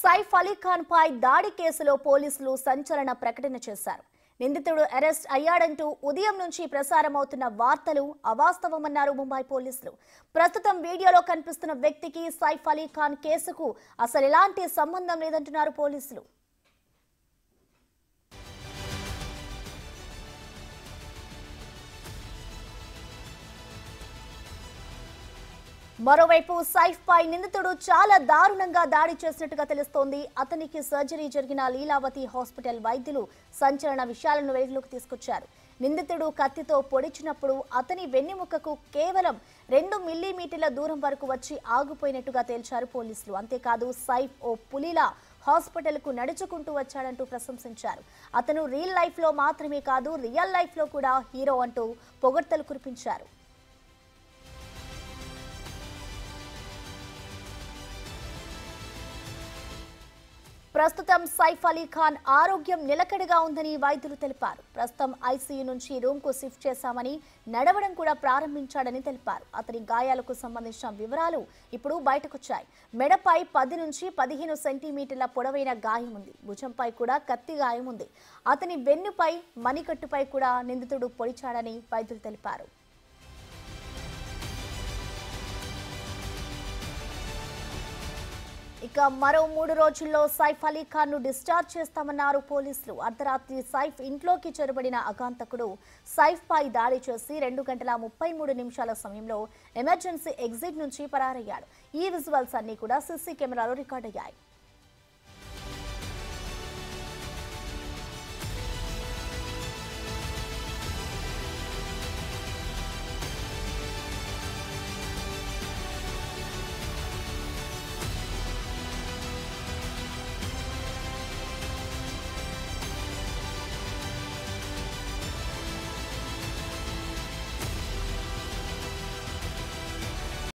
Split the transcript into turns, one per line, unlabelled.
సైఫ్ అలీ ఖాన్ పై దాడి కేసులో పోలీసులు సంచలన ప్రకటన చేశారు. నిందితుడు అరెస్ట్ అయ్యాడంటూ ఉదయం నుంచి ప్రసారం అవుతున్న వార్తలు అవాస్తవమన్నారు ముంబై పోలీసులు. ప్రస్తుతం వీడియోలో కనిపిస్తున్న వ్యక్తికి సైఫ్ అలీ ఖాన్ కేసుకు అసలు ఎలాంటి సంబంధం లేదంటున్నారు పోలీసులు. మరోవైపు సైఫ్ పై నిందితుడు చాలా దారుణంగా దాడి చేసినట్టుగా తెలుస్తోంది. అతనికి సర్జరీ జరిగిన లీలావతి హాస్పిటల్ వైద్యులు సంచలన విషయాలను వెలుగులోకి తీసుకొచ్చారు. నిందితుడు కత్తితో పొడిచినప్పుడు అతని వెన్నెముకకు కేవలం 2 మిల్లీమీటర్ల దూరం వరకు వచ్చి ఆగిపోయినట్టుగా తేల్చారు పోలీసులు. అంతేకాదు సైఫ్ ఓ పులిలా హాస్పిటల్ కు నడుచుకుంటూ వచ్చాడంటూ ప్రశంసించారు. అతను రియల్ లైఫ్ లో మాత్రమే కాదు రియల్ లైఫ్ లో కూడా హీరో అంటూ పొగడ్తలు కురిపించారు. ప్రస్తుతం సైఫ్ అలీ ఖాన్ ఆరోగ్యం నిలకడగా ఉందని వైద్యులు తెలిపారు. ప్రస్తుతం ఐసీయూ నుంచి రూమ్ కు షిఫ్ట్ చేశామని, నడవడం కూడా ప్రారంభించాడని తెలిపారు. అతని గాయాలకు సంబంధించిన వివరాలు ఇప్పుడు బయటకొచ్చాయి. మెడపై 10 నుంచి 15 సెంటీమీటర్ల పొడవైన గాయం ఉంది. భుజంపై కూడా కత్తి గాయం ఉంది. అతని వెన్నుపై మణికట్టుపై కూడా నిందితుడు పొడిచాడని వైద్యులు తెలిపారు. ఇక మరో 3 రోజుల్లో సైఫ్ అలీ ఖాన్ ను డిశ్చార్జ్ చేస్తామన్నారు పోలీసులు. అర్ధరాత్రి సైఫ్ ఇంట్లోకి చొరబడిన అగాంతకుడు సైఫ్ పై దాడి చేసి 2 గంటల 33 నిమిషాల సమయంలో ఎమర్జెన్సీ ఎగ్జిట్ నుంచి పరారయ్యాడు. ఈ విజువల్స్ అన్ని కూడా సీసీ కెమెరాలో రికార్డ్ అయ్యాయి.